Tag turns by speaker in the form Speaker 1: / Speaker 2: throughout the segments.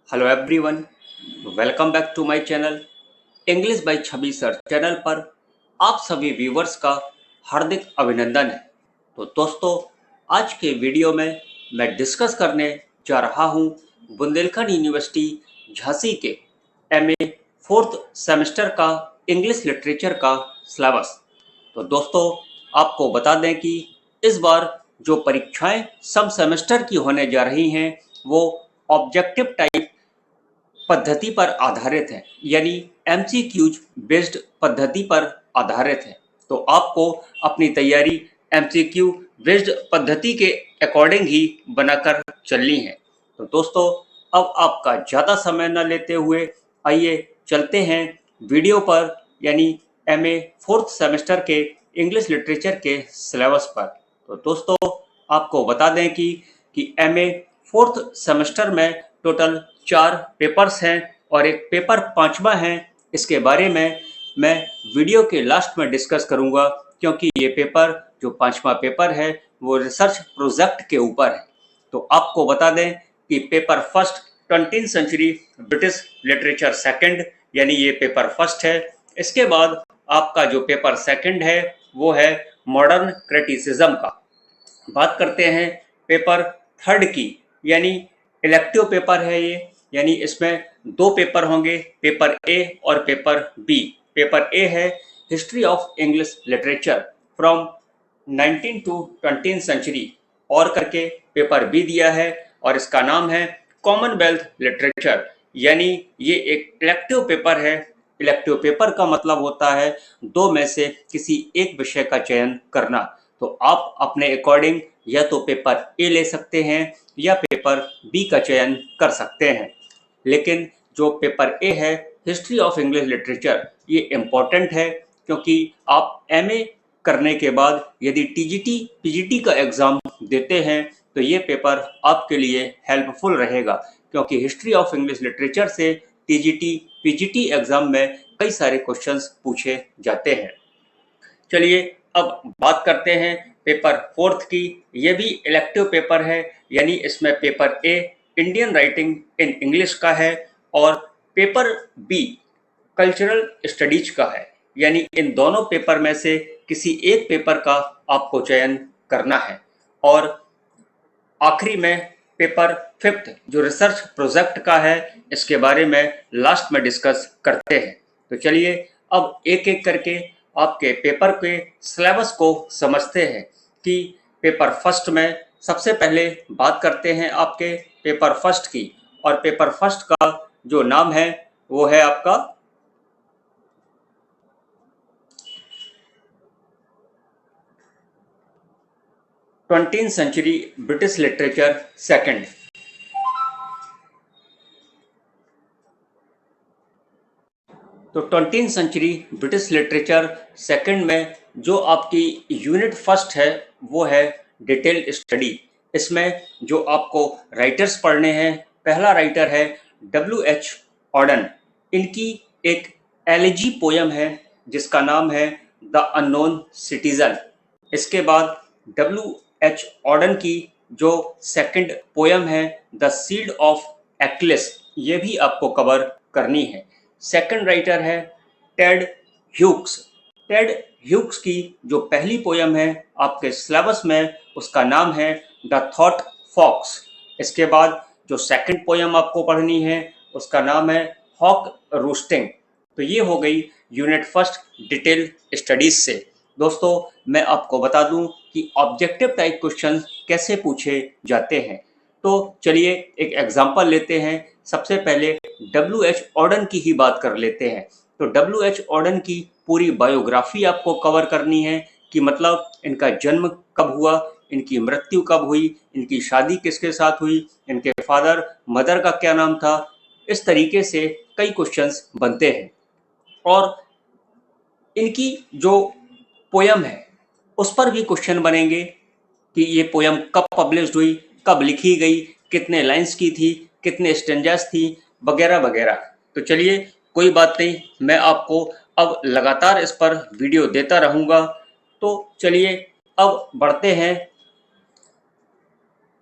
Speaker 1: Hello everyone, welcome back to my channel English by Chhavi sir. Channel पर आप सभी viewers का हार्दिक अभिनंदन है। तो दोस्तों, आज के वीडियो में मैं डिस्कस करने जा रहा हूं बुंदेलखंड यूनिवर्सिटी झांसी के एमए फोर्थ सेमेस्टर का इंग्लिश लिटरेचर का सिलेबस। तो दोस्तों, आपको बता दें कि इस बार जो परीक्षाएं सब सेमेस्टर की होने जा रही हैं वो ऑब्जेक्टिव टाइप पद्धति पर आधारित है, यानी एमसीक्यूज बेस्ड पद्धति पर आधारित है। तो आपको अपनी तैयारी एमसीक्यू बेस्ड पद्धति के अकॉर्डिंग ही बनाकर चलनी है। तो दोस्तों, अब आपका ज़्यादा समय न लेते हुए आइए चलते हैं वीडियो पर, यानी एमए फोर्थ सेमेस्टर के इंग्लिश लिटरेचर के सिलेबस पर। तो दोस्तों, आपको बता दें कि एमए फोर्थ सेमेस्टर में टोटल 4 पेपर्स हैं और एक पेपर 5वां है। इसके बारे में मैं वीडियो के लास्ट में डिस्कस करूंगा, क्योंकि ये पेपर जो 5वां पेपर है वो रिसर्च प्रोजेक्ट के ऊपर है। तो आपको बता दें कि paper first 20th century British literature second, यानी ये पेपर फर्स्ट है। इसके बाद आपका जो पेपर सेकंड है वो है मॉडर्न क्रिटिसिज्म का। बात करते हैं पेपर थर्ड की, यानी इलेक्टिव पेपर है ये, यानी इसमें 2 पेपर होंगे, पेपर ए और पेपर बी। पेपर ए है history of English literature from 19 to 20th century और करके पेपर बी दिया है, और इसका नाम है कॉमनवेल्थ लिटरेचर, यानी ये एक इलेक्टिव पेपर है। इलेक्टिव पेपर का मतलब होता है 2 में से किसी एक विषय का चयन करना। तो आप अपने अकॉर्डिंग या तो पेपर ए ले सकते हैं या पेपर बी का चयन कर सकते हैं। लेकिन जो पेपर ए है हिस्ट्री ऑफ इंग्लिश लिटरेचर, ये इम्पोर्टेंट है, क्योंकि आप एमए करने के बाद यदि टीजीटी पीजीटी का एग्ज़ाम देते हैं तो ये पेपर आपके लिए हेल्पफुल रहेगा, क्योंकि हिस्ट्री ऑफ इंग्लिश लिटरेचर से टीजीटी पीजीटी एग्ज़ाम में कई सारे क्वेश्चंस पूछे जाते हैं। चलिए अब बात करते हैं पेपर फोर्थ की। ये भी इलेक्टिव पेपर है, यानी इसमें paper A Indian writing in English का है और पेपर बी कल्चरल स्टडीज का है, यानी इन दोनों पेपर में से किसी एक पेपर का आपको चयन करना है। और आखिरी में पेपर फिफ्थ जो रिसर्च प्रोजेक्ट का है, इसके बारे में लास्ट में डिस्कस करते हैं। तो चलिए अब एक एक करके आपके पेपर के सिलेबस को समझते हैं कि पेपर फर्स्ट में सबसे पहले बात करते हैं आपके पेपर फर्स्ट की। और पेपर फर्स्ट का जो नाम है वो है आपका 20th century British literature second. तो 20th century British literature second में जो आपकी यूनिट फर्स्ट है वो है डिटेल स्टडी। इसमें जो आपको राइटर्स पढ़ने हैं, पहला राइटर है W.H. ऑर्डन। इनकी एक एलिजी पोयम है जिसका नाम है द अननोन सिटीजन। इसके बाद W.H. ऑर्डन की जो सेकंड पोयम है द सीड ऑफ एक्लिस, ये भी आपको कवर करनी है। सेकंड राइटर है टेड ह्यूक्स। टेड ह्यूक्स की जो पहली पोयम है आपके सिलेबस में, उसका नाम है द थॉट फॉक्स। इसके बाद जो सेकंड पोयम आपको पढ़नी है उसका नाम है हॉक रोस्टिंग। तो ये हो गई यूनिट फर्स्ट डिटेल स्टडीज से। दोस्तों, मैं आपको बता दूं कि ऑब्जेक्टिव टाइप क्वेश्चन कैसे पूछे जाते हैं। तो चलिए एक एग्जांपल लेते हैं। सबसे पहले W.H. ऑर्डन की ही बात कर लेते हैं। तो W.H. ऑर्डन की पूरी बायोग्राफी आपको कवर करनी है, कि मतलब इनका जन्म कब हुआ, इनकी मृत्यु कब हुई, इनकी शादी किसके साथ हुई, इनके फादर मदर का क्या नाम था। इस तरीके से कई क्वेश्चंस बनते हैं। और इनकी जो पोयम है उस पर भी क्वेश्चन बनेंगे कि ये पोयम कब पब्लिश्ड हुई, कब लिखी गई, कितने लाइंस की थी, कितने स्टेंजास थी, वगैरह वगैरह। तो चलिए कोई बात नहीं, मैं आपको अब लगातार इस पर वीडियो देता रहूँगा। तो चलिए अब बढ़ते हैं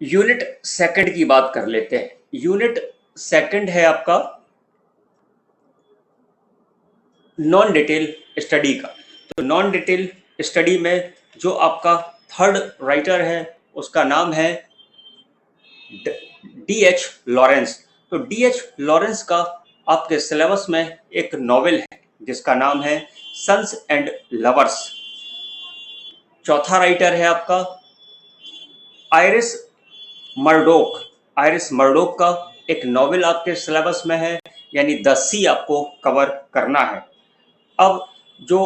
Speaker 1: यूनिट सेकंड की बात कर लेते हैं। यूनिट सेकंड है आपका नॉन डिटेल स्टडी का। तो नॉन डिटेल स्टडी में जो आपका थर्ड राइटर है उसका नाम है D.H. लॉरेंस। तो D.H. लॉरेंस का आपके सिलेबस में एक नॉवेल है जिसका नाम है सन्स एंड लवर्स। चौथा राइटर है आपका आयरिस मर्डोक। आयरिस मर्डोक का एक नॉवेल आपके सिलेबस में है, यानी द सी आपको कवर करना है। अब जो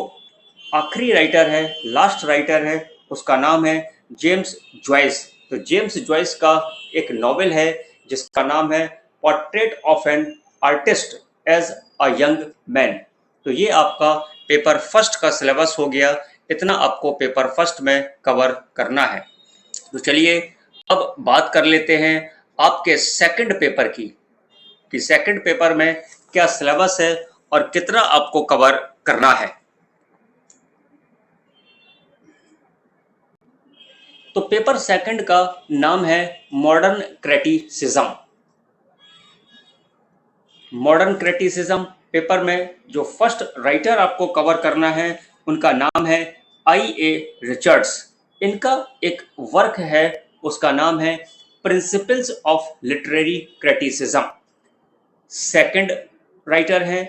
Speaker 1: आखिरी राइटर है, लास्ट राइटर है, उसका नाम है जेम्स जॉयस। तो जेम्स जॉयस का एक नॉवेल है जिसका नाम है portrait of an artist as a young man. तो ये आपका पेपर फर्स्ट का सिलेबस हो गया। इतना आपको पेपर फर्स्ट में कवर करना है। तो चलिए अब बात कर लेते हैं आपके सेकंड पेपर की, कि सेकंड पेपर में क्या सिलेबस है और कितना आपको कवर करना है। तो पेपर सेकंड का नाम है modern criticism. Modern criticism paper में जो फर्स्ट राइटर आपको कवर करना है उनका नाम है I.A. रिचर्ड्स। इनका एक वर्क है उसका नाम है principles of literary criticism. Second writer है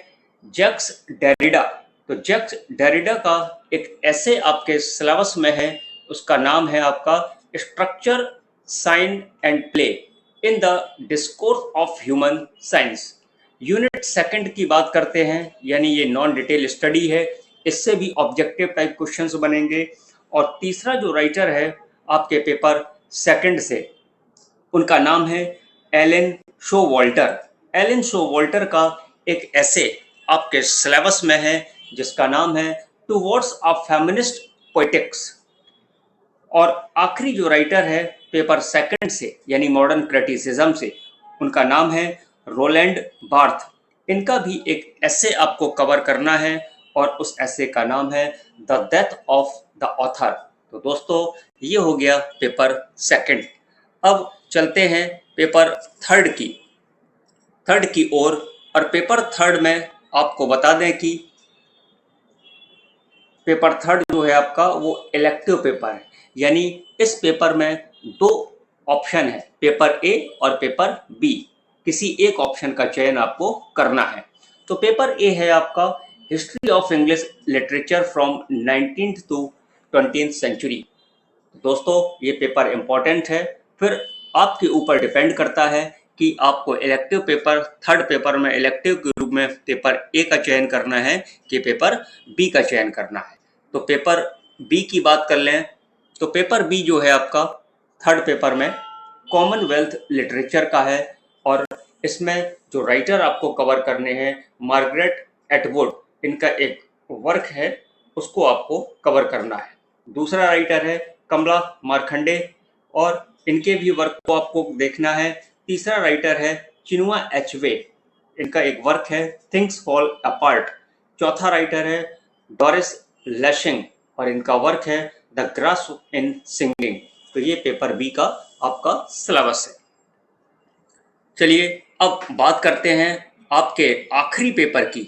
Speaker 1: जैक्स डेरिडा। तो जैक्स डेरिडा का एक ऐसे आपके सिलेबस में है, उसका नाम है आपका structure sign and play in the discourse of human science. Unit second की बात करते हैं, यानी ये नॉन डिटेल स्टडी है, इससे भी ऑब्जेक्टिव टाइप क्वेश्चंस बनेंगे। और तीसरा जो राइटर है आपके पेपर सेकंड से, उनका नाम है एलन शोवाल्टर। एलन शोवाल्टर का एक ऐसे आपके सिलेबस में है जिसका नाम है टुवर्ड्स अ फेमिनिस्ट पोएटिक्स। और आखिरी जो राइटर है पेपर सेकंड से यानी मॉडर्न क्रिटिसिज्म से, उनका नाम है रोलैंड बार्थ। इनका भी एक ऐसे आपको कवर करना है और उस ऐसे का नाम है the death of the author. तो दोस्तों ये हो गया पेपर सेकंड। अब चलते हैं पेपर थर्ड की ओर। और पेपर थर्ड में आपको बता दें कि पेपर थर्ड जो है आपका वो इलेक्टिव पेपर है, यानी इस पेपर में दो ऑप्शन है, पेपर ए और पेपर बी। किसी एक ऑप्शन का चयन आपको करना है। तो पेपर ए है आपका history of English literature from 19th to 20th century. दोस्तों ये पेपर इम्पोर्टेंट है, फिर आपके ऊपर डिपेंड करता है कि आपको इलेक्टिव पेपर थर्ड पेपर में इलेक्टिव के रूप में पेपर ए का चयन करना है कि पेपर बी का चयन करना है। तो पेपर बी की बात कर लें तो पेपर बी जो है आपका थर्ड पेपर में कॉमनवेल्थ लिटरेचर का है, और इसमें जो राइटर आपको कवर करने हैं मार्गरेट एटवुड, इनका एक वर्क है उसको आपको कवर करना है। दूसरा राइटर है कमला मार्कंडे और इनके भी वर्क को आपको देखना है। तीसरा राइटर है चिनुआ एचवे, इनका एक वर्क है थिंग्स फॉल अपार्ट। चौथा राइटर है डोरिस लैशिंग और इनका वर्क है द ग्रास इन सिंगिंग। तो ये पेपर बी का आपका सिलेबस है। चलिए अब बात करते हैं आपके आखिरी पेपर की।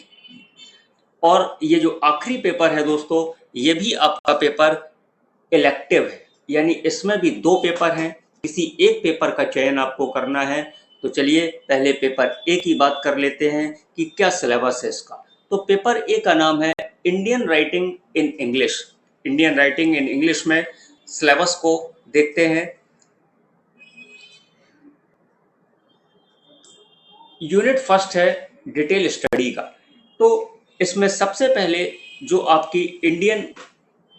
Speaker 1: और ये जो आखिरी पेपर है दोस्तों, ये भी आपका पेपर इलेक्टिव है, यानी इसमें भी दो पेपर हैं, किसी एक पेपर का चयन आपको करना है। तो चलिए पहले पेपर ए की बात कर लेते हैं कि क्या सिलेबस है इसका। तो पेपर ए का नाम है Indian writing in English. Indian writing in English में सिलेबस को देखते हैं। यूनिट फर्स्ट है डिटेल स्टडी का। तो इसमें सबसे पहले जो आपकी इंडियन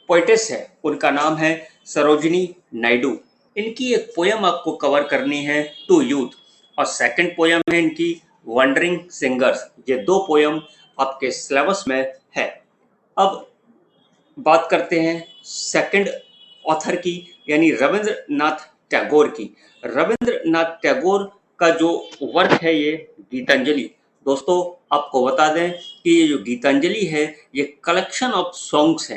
Speaker 1: पोएटेस है उनका नाम है सरोजिनी नायडू। इनकी एक पोयम आपको कवर करनी है टू यूथ, और सेकंड पोयम है इनकी वंडरिंग सिंगर्स। ये दो पोयम आपके सिलेबस में है। अब बात करते हैं सेकंड ऑथर की, यानी रविंद्रनाथ टैगोर की। रविंद्रनाथ टैगोर का जो वर्क है ये गीतांजलि। दोस्तों आपको बता दें कि ये जो गीतांजलि है ये कलेक्शन ऑफ सॉन्ग्स है।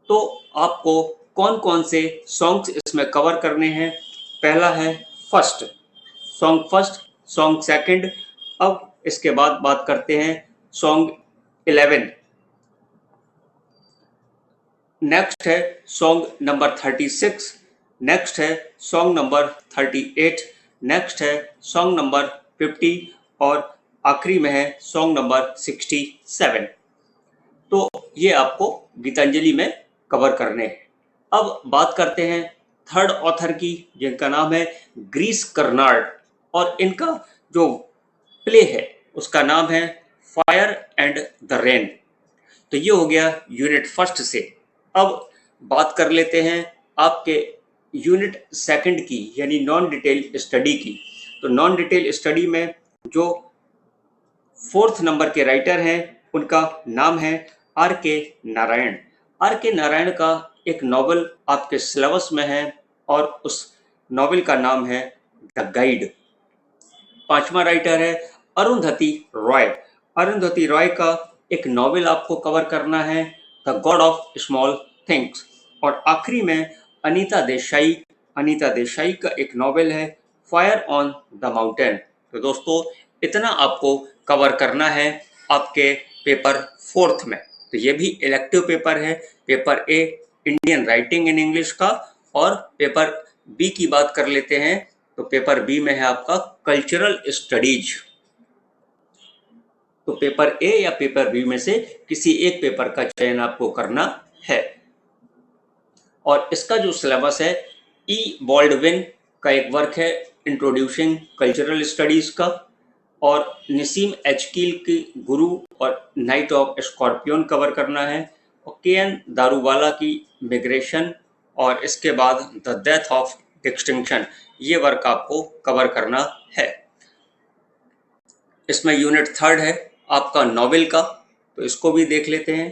Speaker 1: तो आपको कौन कौन से सॉन्ग्स इसमें कवर करने हैं। पहला है first, song first song second. अब इसके बाद बात करते हैं सॉन्ग 11। नेक्स्ट है सॉन्ग नंबर 36। नेक्स्ट है सॉन्ग नंबर 38। नेक्स्ट है सॉन्ग नंबर 50 और आखिरी में है सॉन्ग नंबर 67। तो ये आपको गीतांजलि में कवर करने हैं। अब बात करते हैं थर्ड ऑथर की, जिनका नाम है ग्रीस कर्नाड, और इनका जो प्ले है उसका नाम है फायर एंड द रेन। तो ये हो गया यूनिट फर्स्ट से। अब बात कर लेते हैं आपके यूनिट सेकंड की, यानी नॉन डिटेल स्टडी की। तो नॉन डिटेल स्टडी में जो फोर्थ नंबर के राइटर हैं उनका नाम है आर के नारायण। आर के नारायण का एक नॉवल आपके सिलेबस में है और उस नॉवल का नाम है द गाइड। पांचवा राइटर है अरुंधति रॉय। अरुंधति रॉय का एक नॉवेल आपको कवर करना है the God of small things. और आखिरी में अनीता देसाई। अनीता देसाई का एक नॉवेल है फायर ऑन द माउंटेन। तो दोस्तों इतना आपको कवर करना है आपके पेपर फोर्थ में। तो ये भी इलेक्टिव पेपर है। Paper A Indian writing in English का, और पेपर बी की बात कर लेते हैं तो पेपर बी में है आपका कल्चरल स्टडीज। तो पेपर ए या पेपर बी में से किसी एक पेपर का चयन आपको करना है। और इसका जो सिलेबस है, ई बॉल्डविन का एक वर्क है इंट्रोड्यूसिंग कल्चरल स्टडीज का, और निसीम एचकील की गुरु और नाइट ऑफ स्कॉर्पियन कवर करना है, और के एन दारूवाला की मिग्रेशन, और इसके बाद द डेथ ऑफ एक्सटिंक्शन, ये वर्क आपको कवर करना है। इसमें यूनिट थर्ड है आपका नॉवेल का, तो इसको भी देख लेते हैं।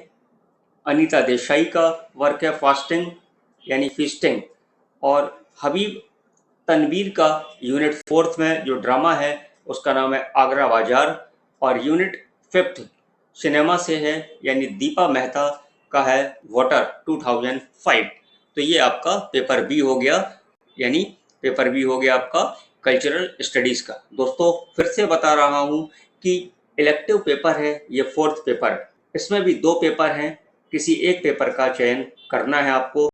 Speaker 1: अनीता देसाई का वर्क है फास्टिंग यानी फीस्टिंग, और हबीब तनवीर का यूनिट फोर्थ में जो ड्रामा है उसका नाम है आगरा बाजार, और यूनिट फिफ्थ सिनेमा से है यानी दीपा मेहता का है वाटर 2005। तो ये आपका पेपर बी हो गया, यानी पेपर बी हो गया आपका कल्चरल स्टडीज का। दोस्तों फिर से बता रहा हूँ कि इलेक्टिव पेपर है ये फोर्थ पेपर, इसमें भी दो पेपर हैं, किसी एक पेपर का चयन करना है आपको।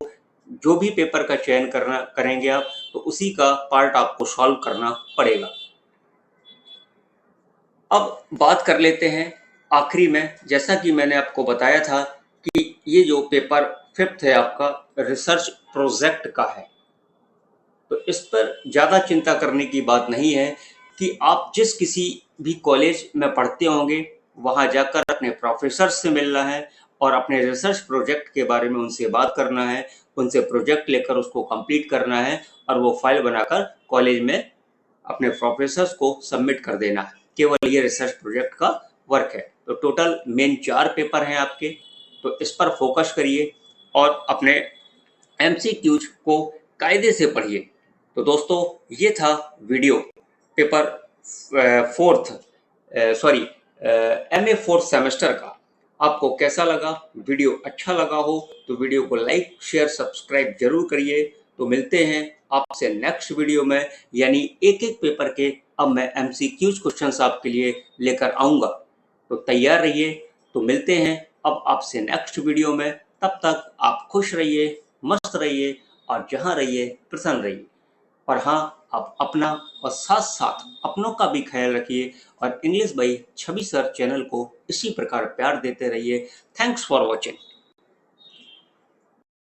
Speaker 1: जो भी पेपर का चयन करेंगे आप, तो उसी का पार्ट आपको सॉल्व करना पड़ेगा। अब बात कर लेते हैं आखिरी में, जैसा कि मैंने आपको बताया था कि ये जो पेपर फिफ्थ है आपका रिसर्च प्रोजेक्ट का है, तो इस पर ज़्यादा चिंता करने की बात नहीं है कि आप जिस किसी भी कॉलेज में पढ़ते होंगे वहाँ जाकर अपने प्रोफेसर से मिलना है और अपने रिसर्च प्रोजेक्ट के बारे में उनसे बात करना है, उनसे प्रोजेक्ट लेकर उसको कंप्लीट करना है, और वो फाइल बनाकर कॉलेज में अपने प्रोफेसर्स को सबमिट कर देना है। केवल ये रिसर्च प्रोजेक्ट का वर्क है। तो टोटल मेन 4 पेपर हैं आपके, तो इस पर फोकस करिए और अपने एमसीक्यूज को कायदे से पढ़िए। तो दोस्तों ये था video paper MA fourth semester का। आपको कैसा लगा? वीडियो अच्छा लगा हो तो वीडियो को लाइक शेयर सब्सक्राइब जरूर करिए। तो मिलते हैं आपसे नेक्स्ट वीडियो में, यानी एक एक पेपर के अब मैं MCQs क्वेश्चंस आपके लिए लेकर आऊँगा। तो तैयार रहिए। तो मिलते हैं अब आपसे नेक्स्ट वीडियो में। तब तक आप खुश रहिए, मस्त रहिए और जहाँ रहिए प्रसन्न रहिए। और हाँ, आप अपना और साथ साथ अपनों का भी ख्याल रखिए, और English by Chhavi sir channel को इसी प्रकार प्यार देते रहिए। Thanks for watching.